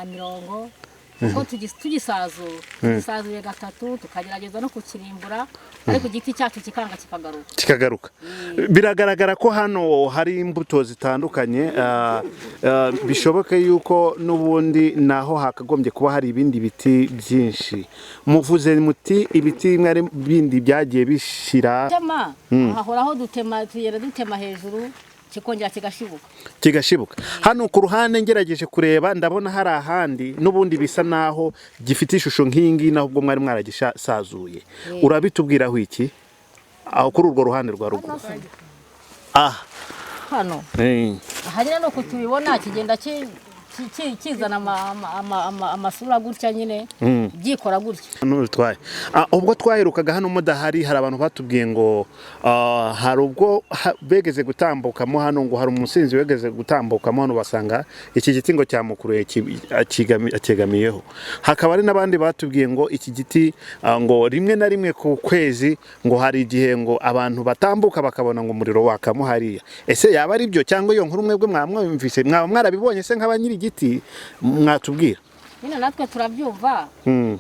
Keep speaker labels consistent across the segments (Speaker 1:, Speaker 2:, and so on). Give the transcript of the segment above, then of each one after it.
Speaker 1: mirongo kuko tugisazuye gatatu tukagerageza no kukirimbura ariko igiti cyacu kikanga
Speaker 2: kikagaruka. Biragaragara ko hano hari imbuto zitandukanye, bishoboke yuko n'ubundi naho hakagombye kuba hari ibindi biti byinshi. Muvuze muti ibiti bindi byagiye bishira
Speaker 1: hahoraho dutema hejuru kikongera
Speaker 2: kigashibuka. Hano ku ruhande ngerageje kureba ndabona hari ahandi n'ubundi bisa naho gifite ishusho nk'ingi nahubwo mwari mwaragisazuye. Urabitubwiraho iki aho kuri urwo ruhande rwa ruguru?
Speaker 1: Hano hanyina no kutubibona kigenda kizana amasura gutya nyine byikora gutya
Speaker 2: n'utwaye. Ubwo twaherukaga hano mudahari hari abantu batubwiye ngo hari ubwo begeze gutambukamo hano, ngo hari umusinzi wegeze gutambukamo hano basanga iki giti ngo cyamukuruye akegamiyeho. Hakaba ari n'abandi batubwiye ngo iki giti ngo rimwe na rimwe ku kwezi ngo hari igihe ngo abantu batambuka bakabona ngo umuriro wakamo hariya. Ese yaba ari byo cyangwa iyo nkuru mwebwe mwamwumvise mwaba mwarabibonye se nk'abanyiri giti mwatubwira?
Speaker 1: Nyine natwe turabyumva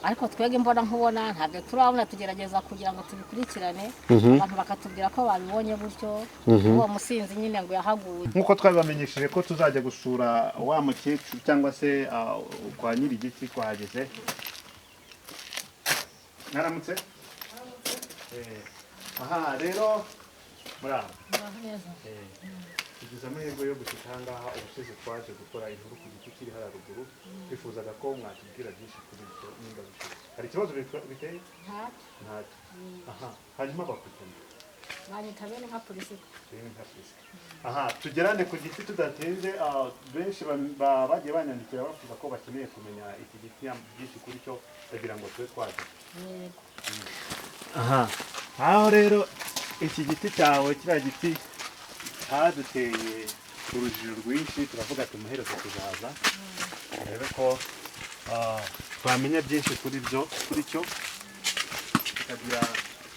Speaker 1: ariko twege mbona nkubona ntabwo turabona, tugerageza kugira ngo tubikurikirane abantu bakatubwira ko babibonye gutyo uwo musinzi nyine ngo yahaguye.
Speaker 2: Nkuko twabamenyesheje ko tuzajya gusura wa mukecuru cyangwa se kwa nyiri giti twahageze. Naramutse rero muraho neza. Tugize amahirwe yo gushika ahangaha ubushize twaje gukora inkuru ku giti kiri haruguru, twifuzaga ko mwatubwira byinshi kuri ibyo nimba bishoboka. Hari ikibazo biteye? Ntacyo. Hanyuma bakwitana
Speaker 1: banyitabe nka polisi.
Speaker 2: Tugerane ku giti tudatinze. Benshi bagiye banyandikira bavuga ko bakeneye kumenya iki giti byinshi kuri cyo kugira ngo twe twaje. Aho rero iki giti cyawe kiriya giti haduteye urujijo rwinshi, turavuga tumuhereze kuzaza rero ko twamenya byinshi kuri cyo tukagira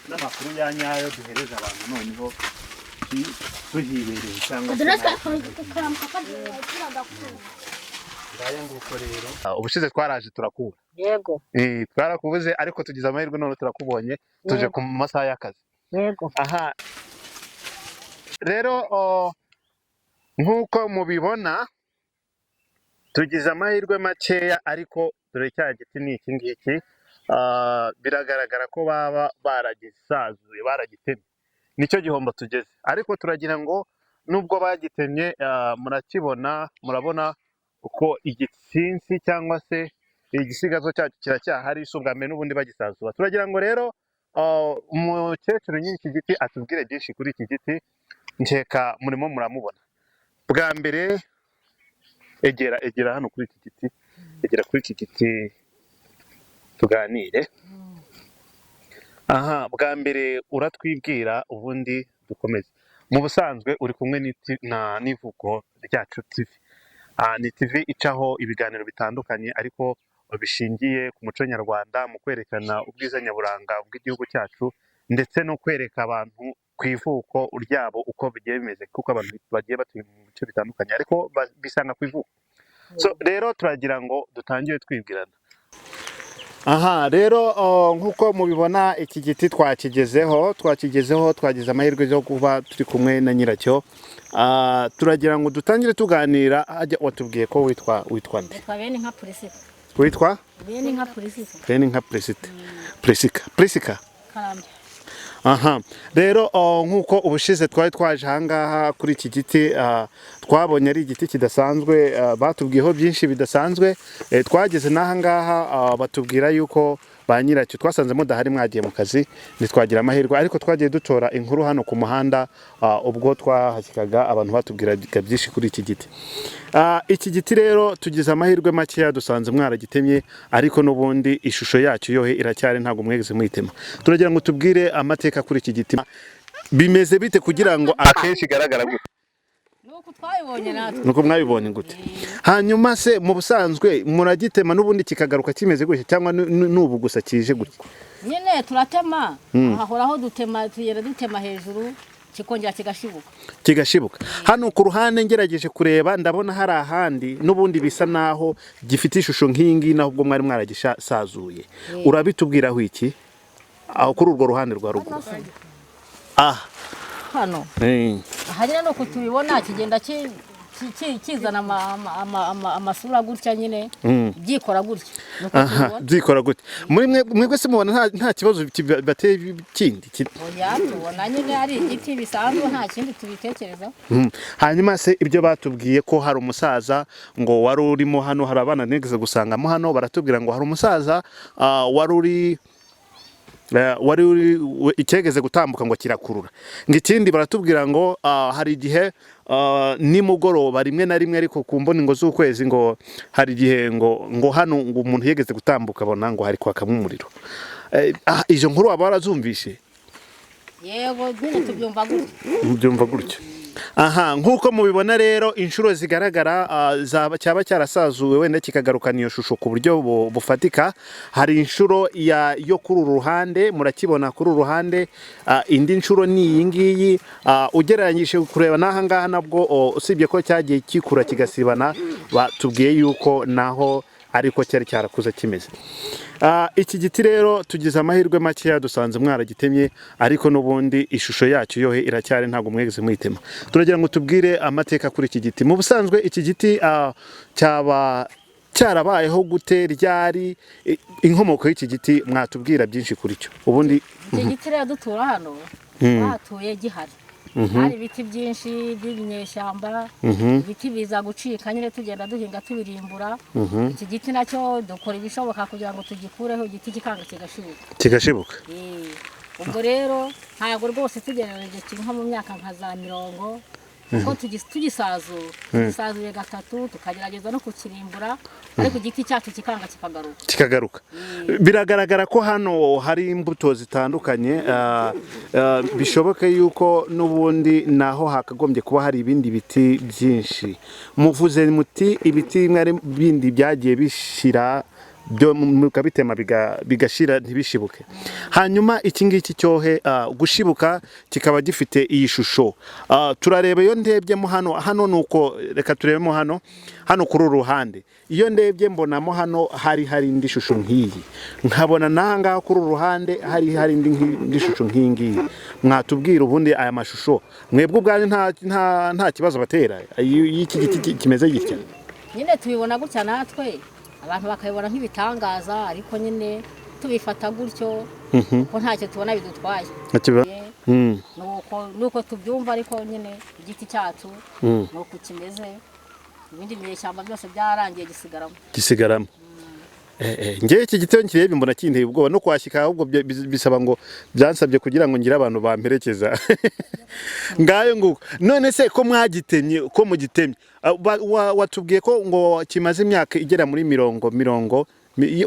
Speaker 2: n'amakuru ya nyayo duhereza abantu noneho tuhibereye cyangwa nguko rero. Ubushize twaraje turakura.
Speaker 1: Yego.
Speaker 2: Twarakubuze ariko tugize amahirwe none turakubonye tuje ku masaha y'akazi.
Speaker 1: Yego.
Speaker 2: Rero nk'uko mubibona tugize amahirwe makeya ariko dore cya giti ni iki ngiki. Biragaragara ko baba baragisazuye baragitemye, nicyo gihombo tugeze. Ariko turagira ngo nubwo bagitemye murabona uko igitsinsi cyangwa se igisigazo cyacu kiracyahari, subwa mbere n'ubundi bagisazura. Turagira ngo rero umukecuru nyinshi giti atubwire byinshi kuri iki giti. Nkeka murimo muramubona. Bwa mbere egera hano kuri iki giti, egera kuri iki giti tuganire. Bwa mbere uratwibwira ubundi dukomeze. Mu busanzwe uri kumwe n'ivugo ryacu TV. Ni TV icaho ibiganiro bitandukanye ariko bishingiye ku muco nyarwanda mu kwerekana ubwiza nyaburanga bw'igihugu cyacu ndetse no kwereka abantu ku ivuko ryabo uko bigiye bimeze, kuko abantu bagiye batuye mu bice bitandukanye ariko bisanga ku ivuko. Rero turagira ngo dutangire twibwirana. Rero nk'uko mubibona iki giti twakigezeho twagize amahirwe yo kuba turi kumwe na nyiracyo. Turagira ngo dutangire tuganira. Watubwiye ko witwa nde?
Speaker 1: Beninka Priscilla.
Speaker 2: Witwa?
Speaker 1: Beninka Priscilla.
Speaker 2: Beninka Priscilla. Rero nk'uko ubushize twari twaje ahangaha kuri iki giti, twabonye ari igiti kidasanzwe, batubwiyeho byinshi bidasanzwe. Twageze n'ahangaha batubwira yuko ba nyiracyo twasanze mudahari mwagiye mu kazi, ntitwagira amahirwe ariko twagiye dutora inkuru hano ku muhanda ubwo twahashyikaga abantu batubwiraga byinshi kuri iki giti. Iki giti rero tugize amahirwe makeya dusanze mwaragitemye ariko n'ubundi ishusho yacyo yohe iracyari, ntabwo mwegeze muyitema. Turagira ngo tubwire amateka kuri iki giti. Bimeze bite kugira ngo akenshi igaragara gute? Nuko mwabibonye gute? Hanyuma se mu busanzwe muragitema n'ubundi kikagaruka kimeze gutya cyangwa n'ubu gusa kije gutya?
Speaker 1: Nyine turatema hahoraho dutema hejuru kikongera kigashibuka.
Speaker 2: Hano ku ruhande ngerageje kureba ndabona hari ahandi n'ubundi bisa naho gifite ishusho nk'ingi naho ubwo mwari mwaragisazuye. Urabitubwiraho iki aho kuri urwo ruhande rwa ruguru?
Speaker 1: Hano ahagera no kutubibona kigenda kizana amasura gutya nyine byikora gutya.
Speaker 2: Byikora gutya. Mwebwe se mubona nta kibazo bateye kindi?
Speaker 1: Oya, tubona nyine ari igiti bisanzwe nta kindi tubitekereza.
Speaker 2: Hanyuma se ibyo batubwiye ko hari umusaza ngo wari urimo hano, hari abana nigeze gusangamo hano baratubwira ngo hari umusaza wari icyegeze gutambuka ngo kirakurura. Ngikindi baratubwira ngo hari igihe nimugoroba rimwe na rimwe ariko ku mboni ngo z'ukwezi ngo hari igihe ngo hano ngo umuntu yegeze gutambuka abona ngo hari kwakamo umuriro. Izo nkuru aba barazumvishe?
Speaker 1: Yego, nyine tubyumva
Speaker 2: gutyo. Nk'uko mubibona rero inshuro zigaragara cyaba cyarasazuwe wenda kikagarukana iyo shusho ku buryo bufatika. Hari inshuro yo kuri uru ruhande, murakibona kuri uru ruhande. Indi nshuro ni iyi ngiyi. Ugereranyije kureba n'aha ngaha nabwo usibye ko cyagiye kikura kigasibana, batubwiye yuko naho ariko cyari cyarakuze kimeze. Iki giti rero tugize amahirwe makeya dusanze mwaragitemye, ariko n'ubundi ishusho yacyo yohe iracyari, ntabwo mwegeze muyitema. Turagira ngo tubwire amateka kuri iki giti. Mu busanzwe iki giti cyaba cyarabayeho gute, ryari, inkomoko y'iki giti mwatubwira byinshi kuri cyo? Ubundi
Speaker 1: iki giti rero dutura hano hatuye gihari. Hari ibiti byinshi by'ibinyeshyamba, ibiti biza gucika nyine tugenda duhinga tubirimbura. Iki giti nacyo dukora ibishoboka kugira ngo tugikureho, igiti kikanga kigashibuka. Ubwo rero ntabwo rwose tugereranije kiri nko mu myaka nka za 40, kuko tugisazuye gatatu tukagerageza no kukirimbura, ariko igiti cyacu kikagaruka. Biragaragara ko hano hari imbuto zitandukanye, bishoboke yuko n'ubundi naho hakagombye kuba hari ibindi biti byinshi. Muvuze muti ibiti bindi byagiye bishira byo mukabitema bigashira ntibishibuke. Hanyuma iki ngiki cyohe gushibuka kikaba gifite iyi shusho. Turareba iyo ndebyemo hano nuko reka turebemo hano kuri ruhande. Iyo ndebye mbonamo hano hari indi shusho nk'iyi, nkabona nanga kuri ruhande hari indi shusho nk'ingiyi. Mwatubwira ubundi aya mashusho mwebwe ubwanyu nta kibazo batera y'iki giti kimeze gitya? Nyine tubibona gutya natwe abantu bakabibona nk'ibitangaza, ariko nyine tubifata gutyo ko ntacyo tubona bidutwaye. Nuko tubyumva, ariko nyine igiti cyacu nuko kimeze. Ibindi binyeshyamba byose byarangiye gisigaramo. Ngewe iki giti nkirebe mbona kinteye ubwoba no kwashyika, ahubwo bisaba ngo byansabye kugira ngo ngire abantu bamperekeza. Ngayo nguko. None se ko mwagitemye, ko mugitemye, watubwiye ko ngo kimaze imyaka igera muri mirongo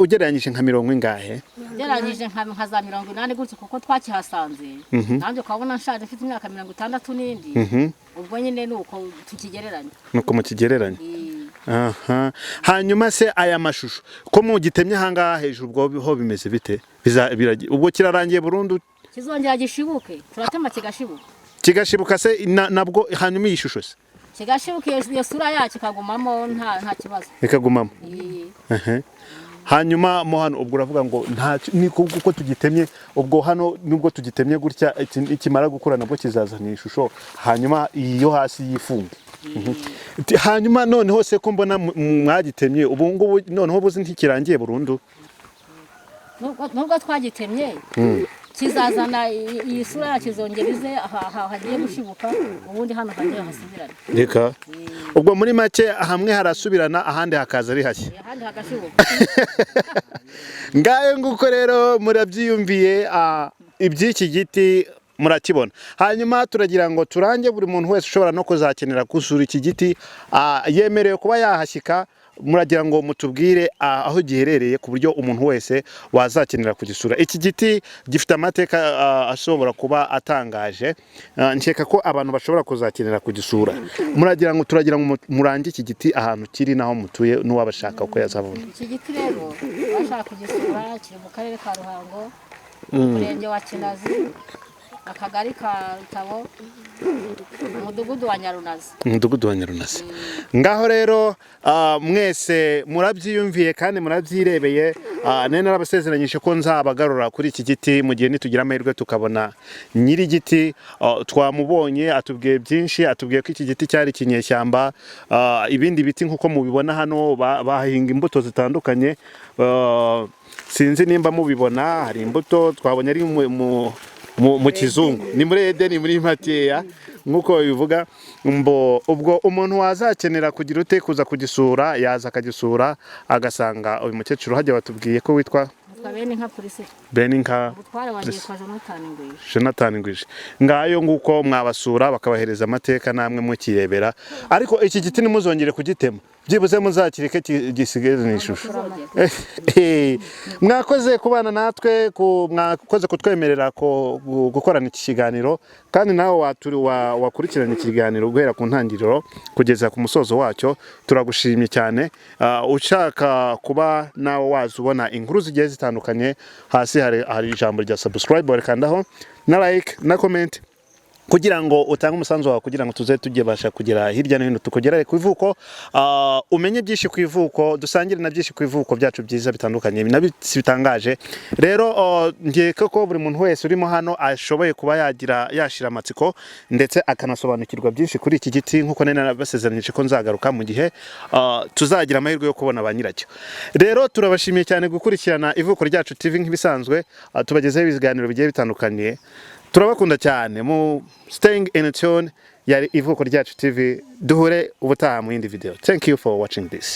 Speaker 1: ugereranyije nka 40 ingahe? Ugereranyije nka za 80 gutyo, kuko twakihasanze nanjye ukabona nshaje mfite imyaka 60 n'indi. Ubwo nyine nuko tukigereranya.
Speaker 2: Nuko mukigereranya. Hanyuma se aya mashusho ko mugitemye hangaha hejuru ubwo ho bimeze bite? Ubwo kirarangiye burundu?
Speaker 1: Kizongera gishibuke, turatema
Speaker 2: kigashibuka se nabwo. Hanyuma iyi shusho se
Speaker 1: kigashibuka, iyo sura yacu ikagumamo nta kibazo,
Speaker 2: ikagumamo. Hanyuma mo hano ubwo uravuga ngo ni kuko tugitemye, ubwo hano nubwo tugitemye gutya ikimara gukura nabwo kizazana ishusho, hanyuma iyo hasi yifunga. Hanyuma noneho se ko mbona mwagitemye ubu ngubu noneho buzi ntikirangiye burundu?
Speaker 1: Nubwo twagitemye kizazana iyi sura yacu, izongerize hagiye gushibuka, ubundi hano hagiye hasubirana.
Speaker 2: Reka ubwo muri make hamwe harasubirana, ahandi hakaza ari hashya,
Speaker 1: ahandi hagashibuka.
Speaker 2: Ngayo nguko rero murabyiyumviye iby'iki giti murakibona. Hanyuma turagira ngo turange buri muntu wese ushobora no kuzakenera gusura iki giti yemerewe kuba yahashyika. Muragira ngo mutubwire aho giherereye ku buryo umuntu wese wazakenera kugisura. Iki giti gifite amateka ashobora kuba atangaje, nkeka ko abantu bashobora kuzakenera kugisura. Turagira ngo murange iki giti ahantu kiri naho mutuye n'uwabashaka uko yazabona.
Speaker 1: Iki giti rero bashaka kugisura kiri mu karere ka Ruhango, umurenge wa Kinazi, akagari ka Rutabo, umudugudu wa Nyarunazi.
Speaker 2: umudugudu wa Nyarunazi. Ngaho rero mwese murabyiyumviye kandi murabyirebeye. Nene narabasezeranyije ko nzabagarura kuri iki giti mu gihe nitugira amahirwe tukabona nyiri giti. Twamubonye atubwiye byinshi, atubwiye ko iki giti cyari kinyeshyamba. Ibindi biti nkuko mubibona hano bahinga imbuto zitandukanye. Sinzi nimba mubibona, hari imbuto twabonye ari mu kizungu, ni muri Edeni, muri Mateya nkuko bivuga. Ubwo umuntu wazakenera kugira ute kuza kugisura yaza akagisura agasanga uyu mukecuru hajya batubwiye ko witwa Beninka Jonathan Ngwije. Ngayo nguko mwabasura bakabahereza amateka namwe mukirebera. Ariko iki giti nimuzongere kugitema, byibuze muzakireke gisigeze ishusho. Mwakoze kubana natwe, mwakoze kutwemerera ko gukorana iki kiganiro, kandi nawe wakurikirana ikiganiro guhera ku ntangiriro kugeza ku musozo wacyo. Turagushimye cyane. Ushaka kuba nawe wazubona inkuru zigiye zitandukanye, hasi hari ijambo rya subscribe, warekandaho na like na comment kugira ngo utange umusanzu wawe, kugira ngo tuze tujyebasha kugera hirya no hino, tukugera ku ivuko, umenye byinshi ku ivuko, dusangire na byinshi ku ivuko byacu byiza bitandukanye bitangaje. Rero ngeka ko buri muntu wese urimo hano ashoboye kuba yashira amatsiko ndetse akanasobanukirwa byinshi kuri iki giti, nkuko nene nabasezeranyije ko nzagaruka mu gihe tuzagira amahirwe yo kubona ba nyiracyo. Rero turabashimiye cyane gukurikirana Ivuko Ryacu TV nk'ibisanzwe, tubagezeho ibiganiro bigiye bitandukanye. Turabakunda cyane, mu staying in tune. Yari Ivuko Ryacu TV, duhure ubutaha mu yindi video. Thank you for watching this.